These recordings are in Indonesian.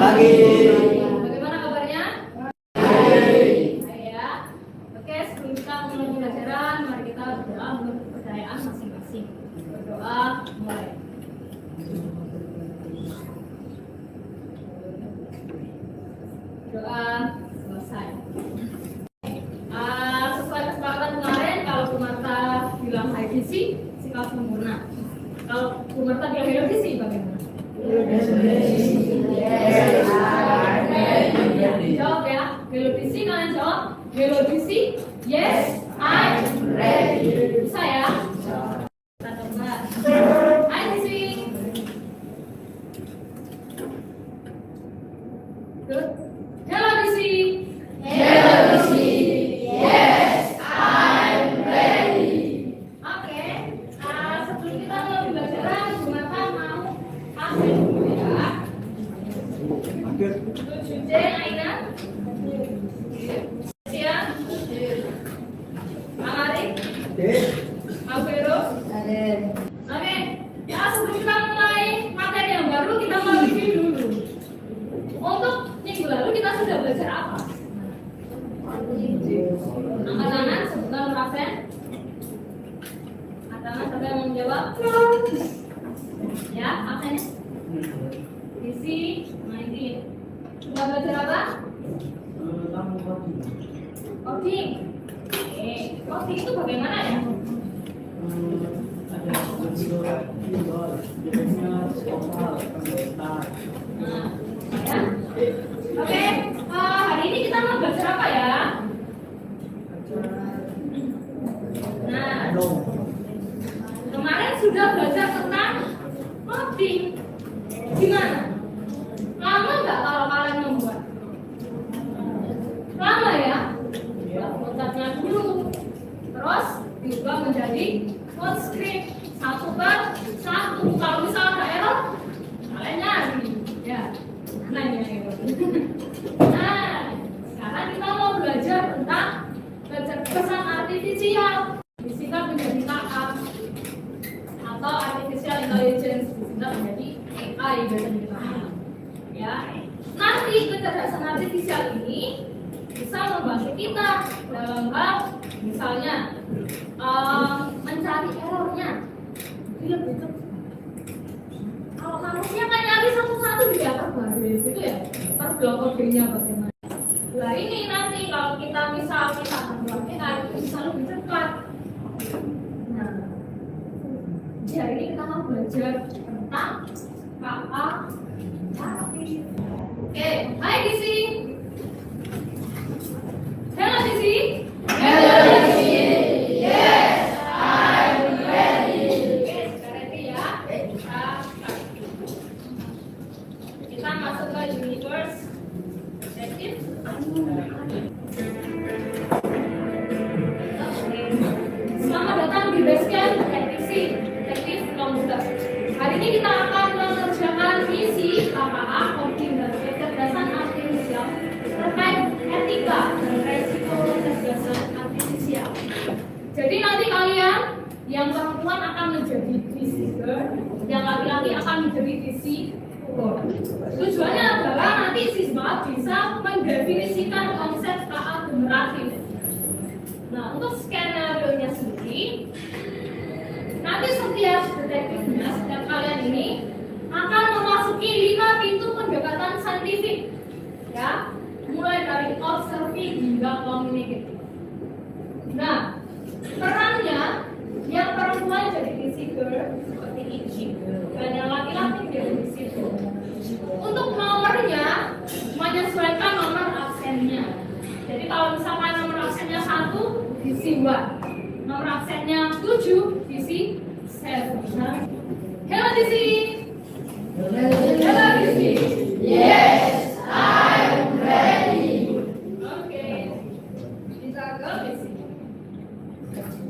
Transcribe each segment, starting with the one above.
Pagi. Bagaimana kabarnya? Baik ya. Oke, sebelum kita mulai pembelajaran, mari kita berdoa menurut kepercayaan masing-masing. Berdoa mulai. Doa selesai. Sesuai kesepakatan kemarin, kalau Bu Marta bilang high gizi, sikap sempurna. Kalau Bu Marta bilang hello gizi, bagaimana? Jawab ya, hello gizi, kalian jawab hello gizi, yes, I'm ready. Bisa ya? Kita coba. Hai gizi. Good. Hello gizi. Hello gizi, yes, I'm ready. Oke, sebelum kita mulai pembelajaran, Bu Marta mau kasih dulu ya. 7J, Aina. Sia. Amari. Alvero. Oke, ya sebelum kita mulai materi yang baru, kita mau review dulu. Untuk minggu lalu kita sudah belajar apa? Angkat tangan, sebentar absen. Angkat tangan, siapa yang mau menjawab? Ya, absennya? Isi, mainin. Sudah belajar apa? Coding. Oke, coding itu bagaimana ya? Nah, ya. Oke, hari ini kita mau belajar apa ya? Nah, kemarin sudah belajar tentang coding. Gimana? Lama nggak kalau kalian membuat? Lama ya? Buatnya dulu. Terus diubah menjadi code script 1/1. Kalau misalnya ada error, kalian nyari. Ya. Nah, ini. Nah, sekarang kita mau belajar tentang kecerdasan artifisial, disingkat menjadi KA atau artificial intelligence, disingkat menjadi AI biasanya kita kenal. Ya, nanti kecerdasan artifisial ini bisa membantu kita dalam hal misalnya mencari errornya. Jadi lebih cepat. Kalau manusia kan nyari satu-satu dia terbaris itu ya, terblok kodenya bagaimana. Nah ini nanti kalau kita membuat AI itu bisa lebih cepat. Nah, jadi ini kita mau belajar tentang KA. Oke, hai Gizi. Hello Gizi. Hello gizi, yes, I'm ready. Oke, sudah ready ya? Kita masuk ke universe detektif. Selamat datang di Basecamp Detektif Komputer. Hari ini kita akan mengerjakan misi KPA, coding dan kecerdasan artifisial terkait etika dan resiko kecerdasan artifisial. Jadi nanti kalian yang perempuan akan menjadi visitor, yang laki-laki akan menjadi visitor. Tujuannya adalah nanti siswa bisa mendefinisikan konsep KA generatif. Nah, untuk skenario-nya sendiri, nanti setiap detektifnya, setiap kalian ini akan memasuki 5 pintu pendekatan saintifik, ya, mulai dari observing hingga communicating. Nah, perannya yang perempuan jadi visitor seperti ini, dan yang laki-laki jadi visitor. Untuk nomornya menyesuaikan nomor absennya. Jadi kalau misalkan nomor absennya 1, visi 1. Nomor absennya 7, visi 7. Hello Gizi. Hello Gizi. Yes, I'm ready. Oke. Kita ke Gizi.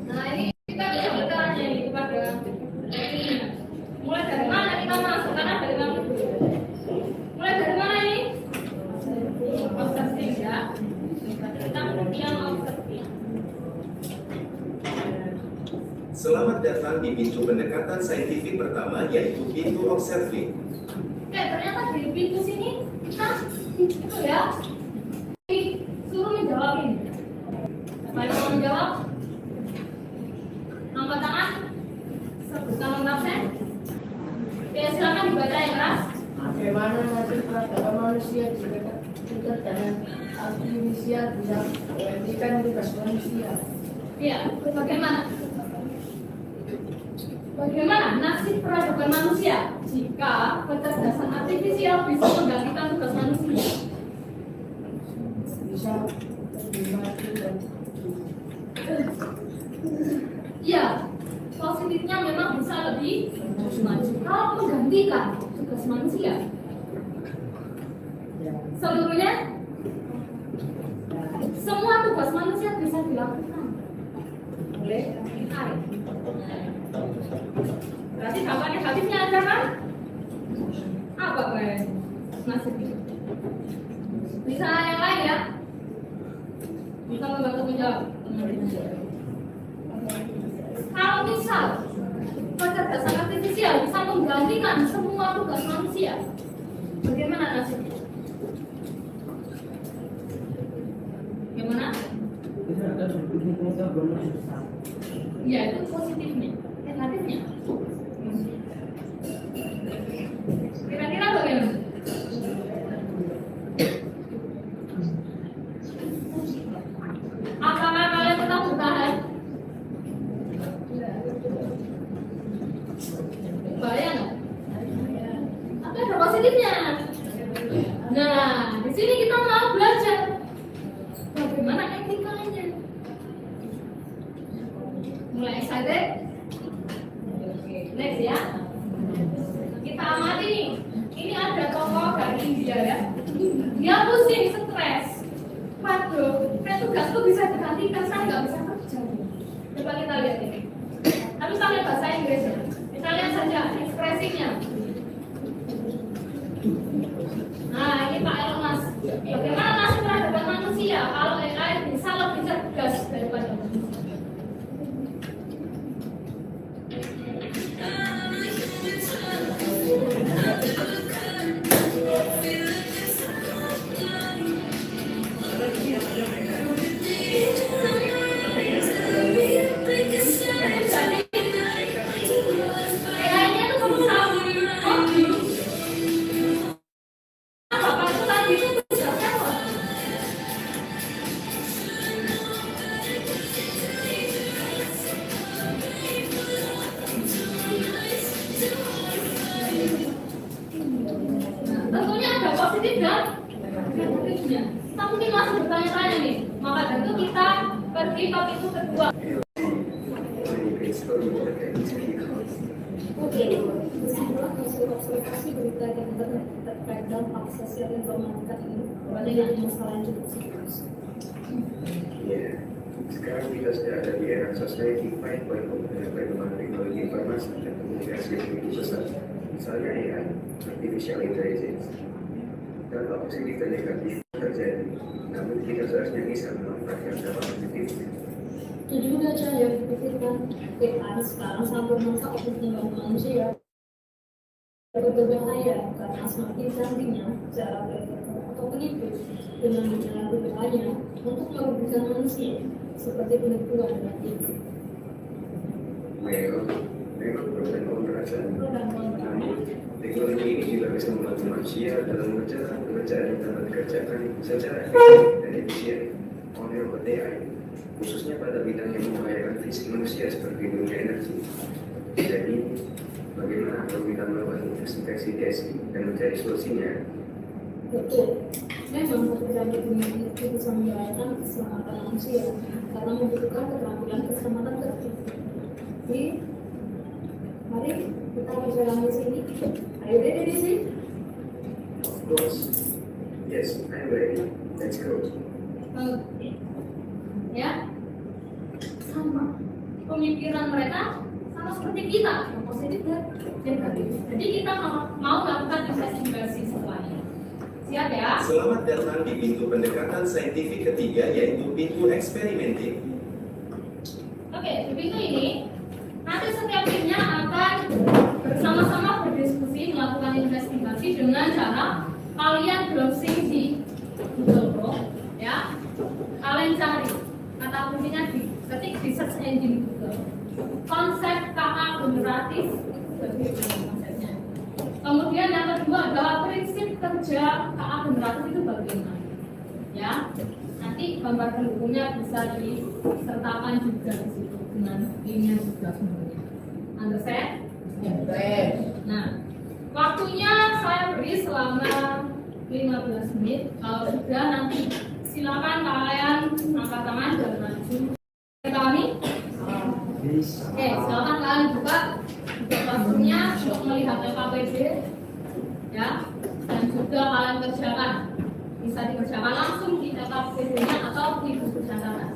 Nah ini kita bisa bertanya nih kepada ini. Mulai dari mana kita masuk? Karena dari mana dulu? Mulai dari mana ini? Observing ya. Kita yang observing. Selamat datang di pintu pendekatan saintifik pertama, yaitu pintu observing. Ternyata di pintu sini kita itu ya suruh menjawabin. Siapa yang mau menjawab? Angkat tangan. Sebutkan nomor absen. Oke, silakan dibaca yang keras. Bagaimana nasib peradaban manusia jika dekat dengan artifisial bisa menghentikan tugas manusia? Iya, bagaimana nasib peradaban manusia jika kecerdasan artifisial bisa menggantikan tugas manusia? Bisa lebih maju dan Iya, positifnya memang bisa lebih maju kalau menggantikan tugas manusia. Seluruhnya, semua tugas manusia bisa dilakukan oleh AI. Berarti dampak negatifnya ada kan? Apa guys? Nasib itu. Bisa yang lain ya? Bisa membantu menjawab. Kalau misal kecerdasan artifisial bisa menggantikan semua tugas manusia, bagaimana nasibnya? Bagaimana? Ya, itu positifnya. Negatifnya? Kira-kira bagaimana? Apakah kalian tetap bertahan? Bahaya nggak? Tapi ada positifnya. Nah, di sini kita mau belajar bagaimana etikanya. Mulai excited? Next ya. Kita amati nih. Ini ada tokoh dari India ya. Dia pusing, stres. Waduh, tugasku bisa digantikan, saya nggak bisa kerja. Coba kita lihat ini. Tapi pakai bahasa Inggris ya. Kita lihat saja ekspresinya. Nah, ini Pak Elon Musk. Bagaimana nasib peradaban manusia kalau AI bisa lebih cerdas daripada manusia? AI-nya tuh berusaha hobi. Apa itu tadi itu tugasnya apa? Nah, tentunya ada positif dan negatifnya. Kita mungkin masih bertanya-tanya nih. Maka dari itu kita pergi ke pintu kedua. Oke, kesimpulan hasil observasi berita dan internet terkait dampak sosial informatika ini dengan masalah yang cukup serius. Ya, sekarang kita sudah ada di era sosial 5.0 dengan perkembangan teknologi informasi dan komunikasi yang begitu pesat. Misalnya AI, artificial intelligence. Dampak positif dan negatif terjadi, namun kita seharusnya bisa memanfaatkan dampak positifnya. Tujuh baca yang dipikirkan AI sekarang sampai masa optimal manusia berbahaya karena semakin canggihnya cara berpikir atau menipu dengan menyalahgunakannya untuk merugikan manusia seperti penipuan dan tipu. Memang pro dan kontra saja. Pro dan kontra. Namun, teknologi ini juga bisa membantu manusia dalam mengerjakan pekerjaan yang dapat dikerjakan secara efektif dan efisien oleh robot AI, khususnya pada bidang yang membahayakan fisik manusia seperti dunia energi. Jadi, bagaimana kalau kita melakukan investigasi dan mencari solusinya? Betul, memang pekerjaan di dunia itu bisa membahayakan keselamatan manusia karena membutuhkan keterampilan keselamatan kerja. Jadi, mari kita berjalan di sini. Ayo ready di sini? Of course. Yes, I'm ready. Let's go. Oke. Ya, sama pemikiran mereka sama seperti kita, yang positif dan negatif. Jadi kita mau melakukan investigasi semuanya. Siap ya? Selamat datang di pintu pendekatan saintifik ketiga, yaitu pintu eksperimentif. Oke, di pintu ini nanti setiap timnya akan bersama-sama berdiskusi diskusi, melakukan investigasi dengan cara kalian browsing di Google Chrome, ya. Kalian cari kata kuncinya ketik di search engine Google. Konsep KA generatif itu bagaimana konsepnya. Kemudian yang kedua adalah prinsip kerja KA generatif itu bagaimana, ya. Nanti gambar pendukungnya bisa disertakan juga di situ dengan linknya juga semuanya. Understand? Nah, waktunya saya beri selama 15 menit. Kalau sudah nanti silakan kalian angkat tangan dan maju. Kami? Oke, silakan kalian buka classroom-nya untuk melihat LKPD, ya, dan juga kalian kerjakan. Bisa dikerjakan langsung di LKPD-nya atau di buku catatan.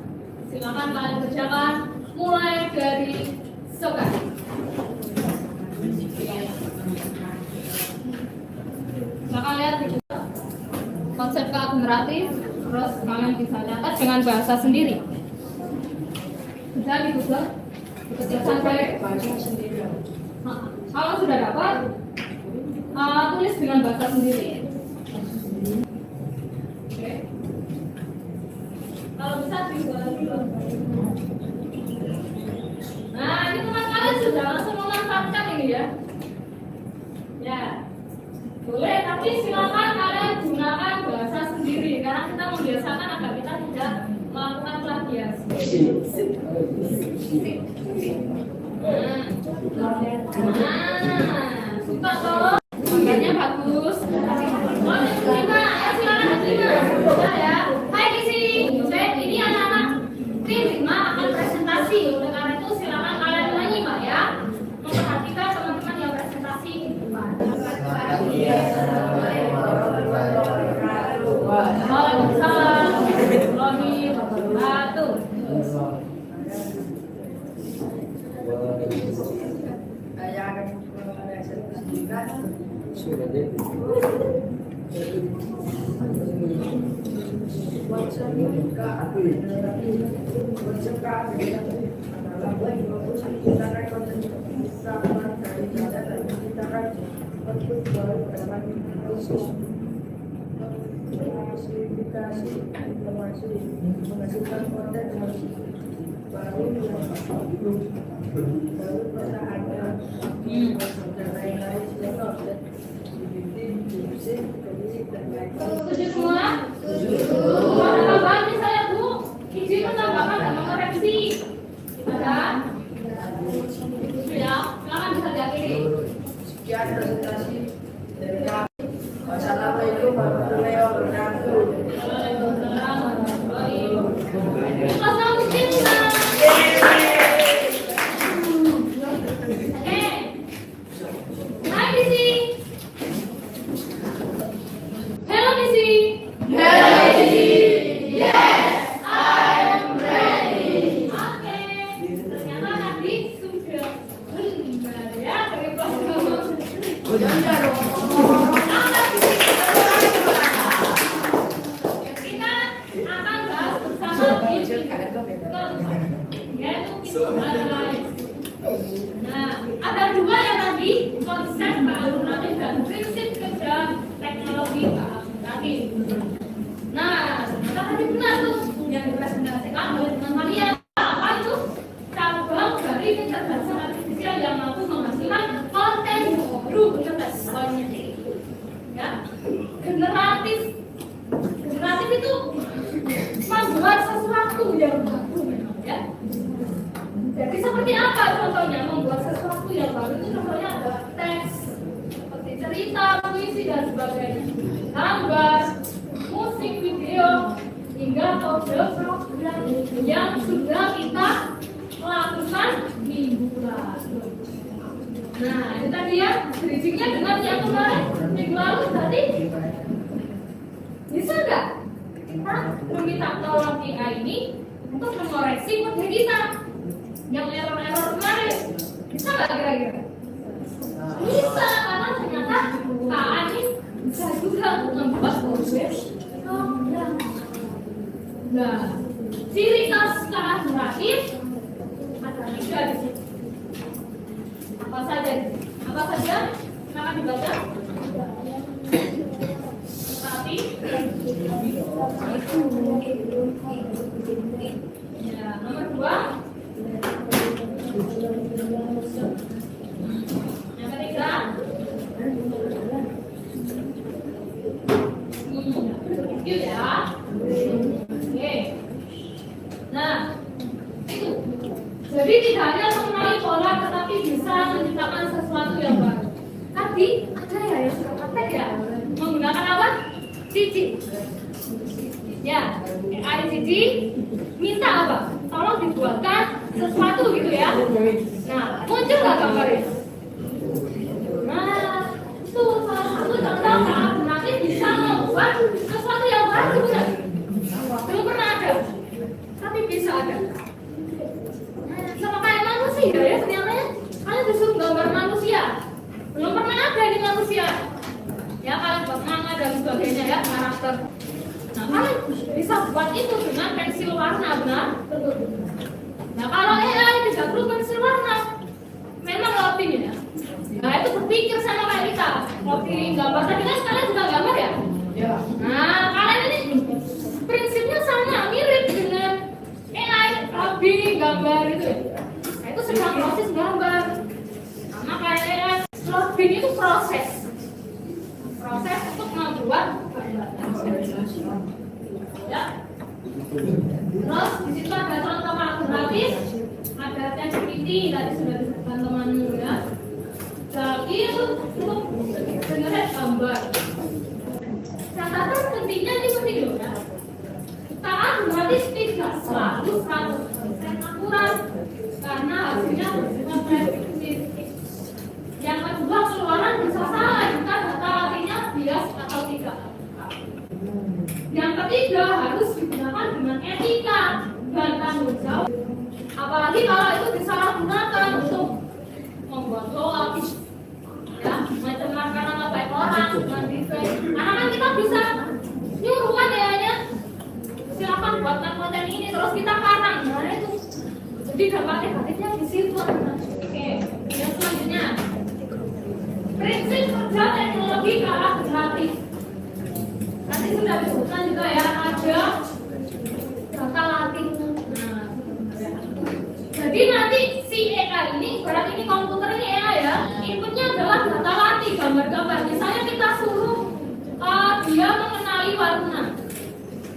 Silakan kalian kerjakan mulai dari sekarang. Maka lihat di konsep KA generatif, terus kalian bisa catat dengan bahasa sendiri. Bisa di Google, ketik sampai kalau sudah dapat, tulis dengan bahasa sendiri. Oke. Kalau bisa dibuat dulu. Nah, ini teman kalian sudah langsung memanfaatkan ini ya. Ya. Boleh, tapi silakan kalian gunakan bahasa sendiri karena kita membiasakan agar kita tidak melakukan plagiasi. Suka toh? Makanya bagus. Oh, terima. Silakan diterima. Ya. Hai di sini. Ini anak-anak tim 5 akan presentasi. Oleh karena itu silakan kalian menyimak ya. Memperhatikan teman-teman yang presentasi di depan. Waalaikumsalam warahmatullahi wabarakatuh. Informasi menghasilkan konten baru yang baru pada ada dan lain-lain dan Setuju semua? Mau tambahan misalnya Bu, izin menambahkan dan mengoreksi. Ada? Ya, silakan bisa diakhiri. sekian presentasi dari kami. Wassalamualaikum warahmatullahi wabarakatuh. Waalaikumsalam warahmatullahi wabarakatuh. Kelas mungkin Hai Missy. Hello Missy. Oke. Ternyata tadi sudah benar ya dari kelas kamu. Kita akan bahas bersama yaitu Nah, ada dua yang tadi konsep kealunannya dan prinsip kerja teknologi kealunannya. Nah, tadi benar tuh yang dipresentasikan oleh teman kalian. Apa itu? Cabang dari kecerdasan artifisial yang mampu menghasilkan konten baru kecerdasannya. Ya, generatif itu membuat sesuatu yang baru, ya. Jadi seperti apa contohnya membuat sesuatu yang baru itu? Contohnya ada teks, seperti cerita, puisi dan sebagainya, gambar, musik, video, hingga program yang sudah kita lakukan minggu lalu. Nah, itu tadi ya, bridgingnya dengan yang kemarin minggu lalu tadi. Bisa nggak kita meminta tolong AI ini untuk mengoreksi kode kita yang error-error kemarin? Bisa nggak kira-kira? Bisa, karena ternyata KA ini bisa juga membuat kode program. Nah, ciri khas KA generatif ada 3 di sini. Apa saja? Apa saja? Silakan dibaca? Tapi ya, nomor 2. Yang ketiga. Yuk ya. Oke. Nah, itu. Jadi tidak hanya mengenali pola, tetapi bisa menciptakan sesuatu yang baru. Tadi ada ya yang sudah praktek ya, menggunakan apa? Cici. Ya, AI Cici minta apa? Tolong dibuatkan sesuatu gitu ya. Nah, muncul nggak gambarnya? Nah, itu salah satu contoh saat nanti bisa membuat sesuatu yang baru bukan? Belum pernah ada, tapi bisa ada. Sama kayak manusia ya ternyata ya. Kalian disuruh gambar manusia, belum pernah ada di manusia. Ya kalian buat manga dan sebagainya ya karakter. Nah kalian bisa buat itu dengan pensil warna benar? Nah kalau AI tidak perlu pensil warna, memang loading ya. Nah itu berpikir sama kayak kita, loading gambar tadi kan kalian juga gambar ya? Ya. Nah kalian ini prinsipnya sama, mirip dengan AI loading gambar itu ya. Nah, itu sedang proses gambar. Sama kayak AI loading itu proses untuk membuat gambar. Ya. Terus di situ ada contoh grafis, ada ChatGPT tadi sudah disebutkan temanmu ya. Jadi itu untuk generate gambar. Catatan pentingnya ini penting loh ya. Taat berarti tidak selalu 100% akurat karena hasilnya bersifat prediktif. Yang kedua keluaran bisa salah jika data artinya bias atau tidak. Yang ketiga harus digunakan dengan etika dan tanggung jawab. Apalagi kalau itu disalahgunakan untuk membuat logis, ya, mencemarkan nama baik orang, mendesain. Karena kan kita bisa nyuruhan ya, silakan buatkan konten ini terus kita karang, nah itu. Jadi dampak negatifnya di situ. Oke, yang selanjutnya prinsip kerja teknologi ke arah kreatif. Tadi sudah disebutkan juga ya, ada data latih. Nah, jadi nanti si AI ini, berarti ini komputer ini AI ya, inputnya adalah data latih, gambar-gambar. Misalnya kita suruh dia mengenali warna.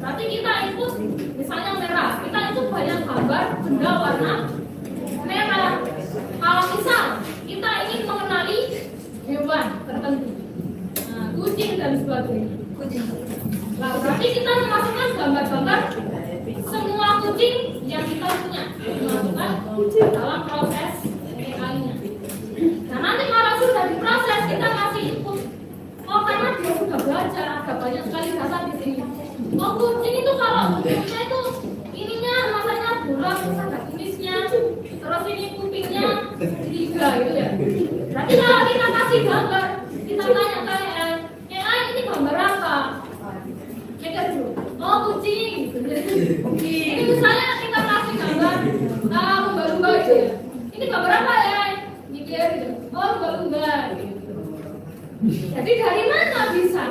Berarti kita input misalnya merah, kita input banyak gambar benda warna merah. Kalau misal kita ingin mengenali hewan tertentu, nah, kucing dan sebagainya. Nah, berarti kita memasukkan gambar-gambar semua kucing yang kita punya, dimasukkan dalam proses AI-nya. Nah, nanti kalau sudah diproses, kita kasih input. Oh, karena dia sudah belajar, ada banyak sekali data di sini. Oh, kucing itu kalau kucingnya itu ininya matanya bulat, terus ada kumisnya, terus ini kupingnya 3 gitu ya. Berarti kalau kita kasih gambar, kita tanya ke AI ini gambar apa? Mikir dulu. Oh, kucing. Ini misalnya kita kasih gambar lumba-lumba gitu ya. Ini gambar apa ya? Mikir gitu. Oh, lumba-lumba. Jadi dari mana bisa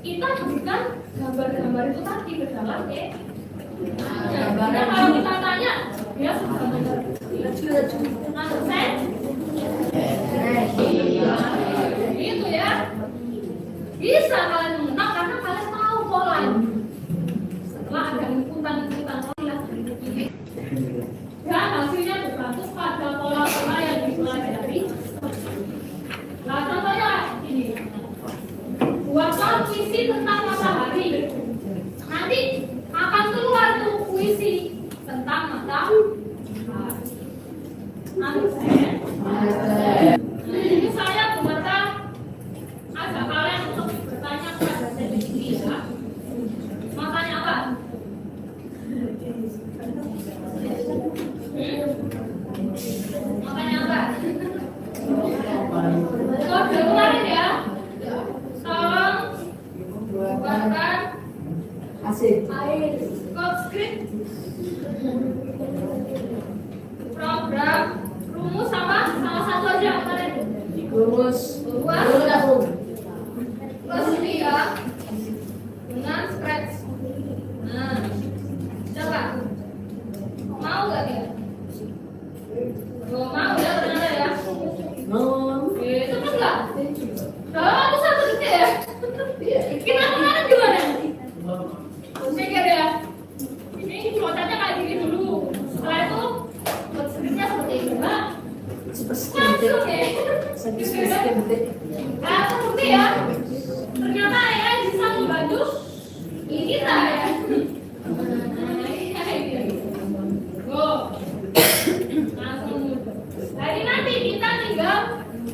kita berikan gambar-gambar itu tadi ke dalam karena kalau kita tanya dia sudah understand itu ya bisa kalian mengenal karena kalian tahu polanya setelah ada inputan dan hasilnya bergantung pada pola-pola yang dipelajari. Nah, contohnya ini, buatkan puisi tentang matahari. Nanti akan keluar tuh puisi tentang matahari. Ini saya buatkan ajak kalian untuk bertanya kepada ChatGPT ya. Makanya apa? Makanya apa? Kode kemarin ya, tolong buatkan code script, program, rumus apa? Salah satu aja kemarin. Rumus Nah, terbukti ya. Ternyata AI bisa membantu ini kita ya. Oh, langsung. Jadi nanti kita tinggal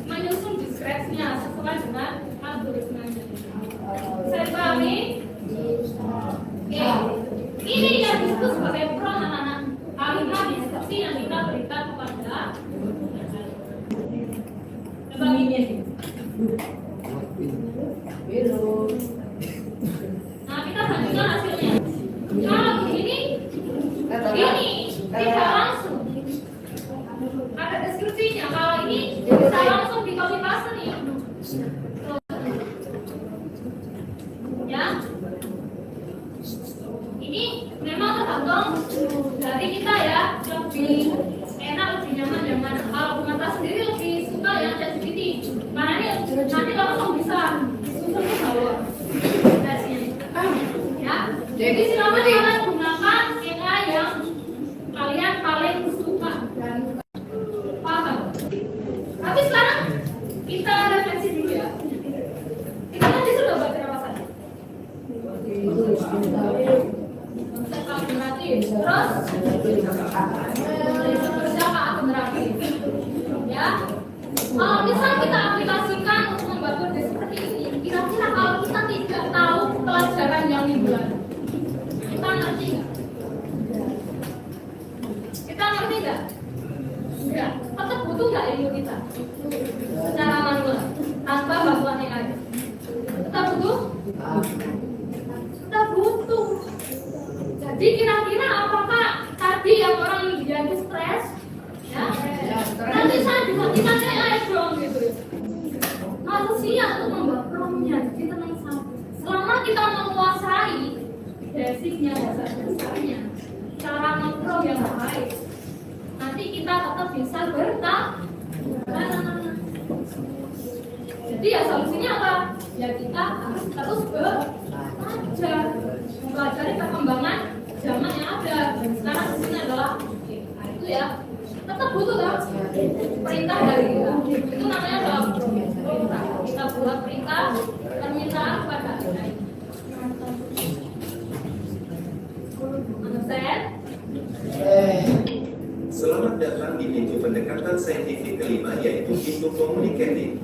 menyusun deskripsinya sesuai dengan algoritmanya. Saya pahami? Oke. Ini yang disebut sebagai prompt anak-anak. Kalimat deskripsi yang kita berikan kepada. Coba ini. Nah, kita bandingkan hasilnya. Kalau begini, tidak langsung. Ada deskripsinya. Kalau ini bisa langsung di copy paste nih. Ya. Ini memang tergantung dari kita ya. Lebih enak, lebih nyaman yang mana. Kalau Bunga sendiri lebih suka ya ChatGPT. Karena ini nanti langsung bisa disusun ke bawah versinya. Ya. Jadi silakan kalian gunakan AI yang kalian paling suka dan paham. Tapi sekarang kita refleksi dulu ya. Kita nanti sudah baca apa saja. Konsep alternatif. Terus siapa alternatif? Ya. Kalau misal kita aplikasikan untuk membuat kode seperti ini, kira-kira kalau kita tidak tahu pelajaran yang mingguan, kita ngerti nggak? Kita ngerti nggak? Enggak. Tetap butuh nggak ilmu kita? Secara manual, tanpa bantuan AI. Tetap butuh? Tetap butuh. Jadi kira-kira apakah tadi yang orang yang stres, ya? Nanti saya dimatikan AI dong gitu. Manusia untuk membuat promptnya, jadi tenang saja. Selama kita menguasai basicnya, dasar-dasarnya, cara nge-prompt yang baik, nanti kita tetap bisa bertahan. Jadi ya solusinya apa? Ya kita harus terus belajar, mempelajari perkembangan zaman yang ada. Dan sekarang di sini adalah itu ya, tetap butuh kan perintah dari kita. Itu namanya adalah perintah. Kita buat perintah permintaan kepada AI. Understand? Selamat datang di pintu pendekatan saintifik kelima, yaitu pintu komunikatif.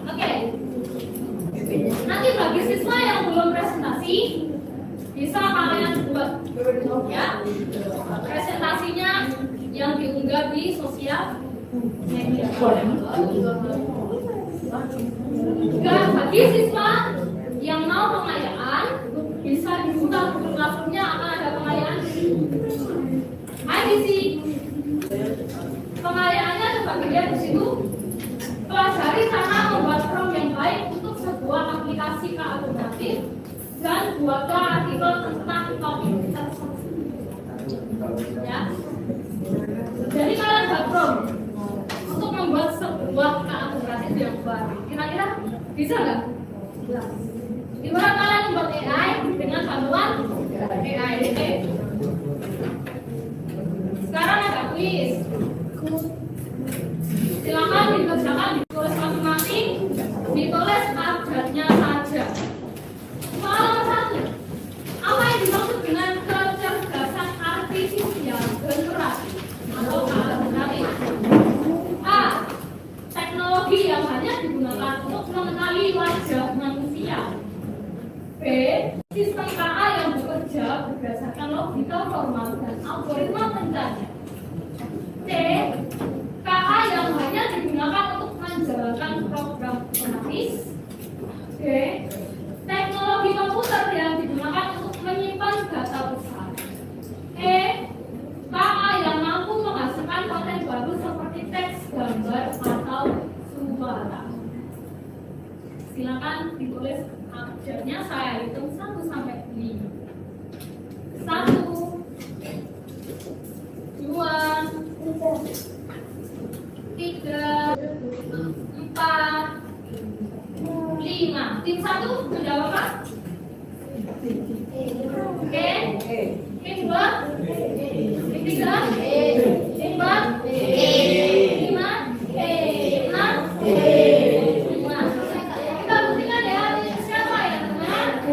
Oke. Nanti bagi siswa yang belum presentasi, bisa kalian buat ya presentasinya yang diunggah di sosial media. Juga bagi siswa yang mau pengayaan, bisa dibuka Google Classroom-nya, akan ada pengayaan IDC. Pengayaannya sebagai dia di situ. Pelajari cara membuat prompt yang baik untuk sebuah aplikasi alternatif dan buatlah artikel tentang topik tersebut. Ya. Jadi kalian buat prompt untuk membuat sebuah alternatif yang baru. Kira-kira bisa nggak? Gimana kalian membuat AI dengan bantuan AI? Sekarang ada kuis. Silakan dikerjakan, ditulis masing-masing, ditulis abjadnya saja. Soal satu, apa yang dimaksud dengan kecerdasan artifisial generasi atau alternatif? A. Teknologi yang hanya digunakan untuk mengenali wajah manusia. B. Sistem KA yang bekerja berdasarkan logika formal dan algoritma pencarian. C. KA yang hanya digunakan untuk menjalankan program otomatis. D. Teknologi komputer yang digunakan untuk menyimpan data besar. E. KA yang mampu menghasilkan konten baru seperti teks, gambar, atau suara. Silakan ditulis abjadnya, saya hitung 1 sampai 5. 1, 2, 3, 4, 5. Tim 1 menjawab apa? Oke. Tim 2? Tim 3? Tim 4? 5? 6?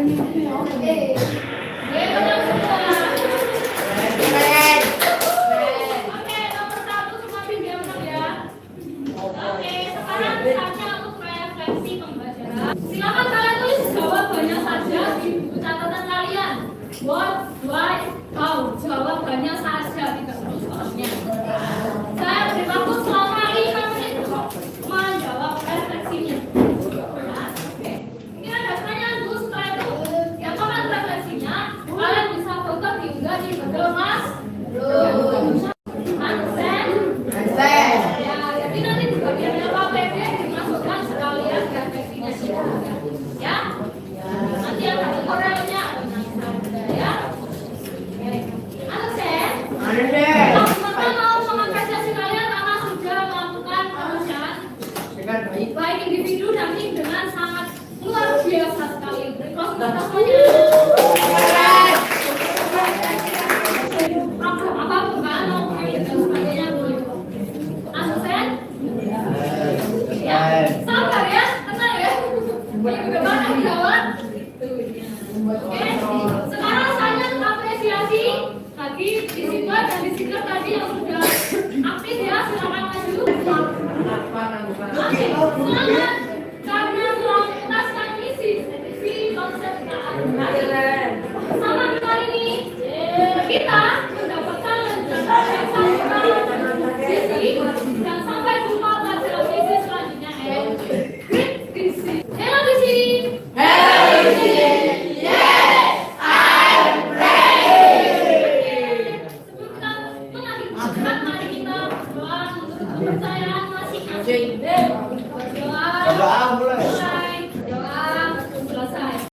Oke, benar semua. Oke, nomor 1 semua diam ya. Oke, sekarang saatnya untuk refleksi pembelajaran. Silakan kalian tulis jawabannya saja di buku catatan kalian. What, why, how. Jawabannya saja, tidak perlu soalnya. Saya beri waktu selama 5 menit untuk menjawab refleksinya. Nah, oke. Ini ada pertanyaan dulu setelah itu. Yang kapan refleksinya? Kalian bisa foto diunggah di Google Mas. Ya, jadi nanti di bagian LKPD dimasukkan sekalian refleksinya ya. Nanti ada tutorialnya, ya. Teman-teman mau mengapresiasi kalian karena sudah melakukan pekerjaan baik individu dan tim dengan sangat luar biasa sekali. Berikut semuanya. Apa bukan mau dan sebagainya boleh. Asisten? Ya, sabar ya, tenang ya. Yang bagaimana dijawab? Oke, sekarang saya apresiasi bagi disiplin dan disiplin tadi yang sudah aktif ya, silakan maju. Oke, semangat karena melantaskan misi konsep keadilan. Sama kali ini kita mendapatkan yang sama sisi dan sampai jumpa pada misi selanjutnya. Great visi. Hello visi. Mari kita berdoa untuk kepercayaan masing-masing. Berdoa.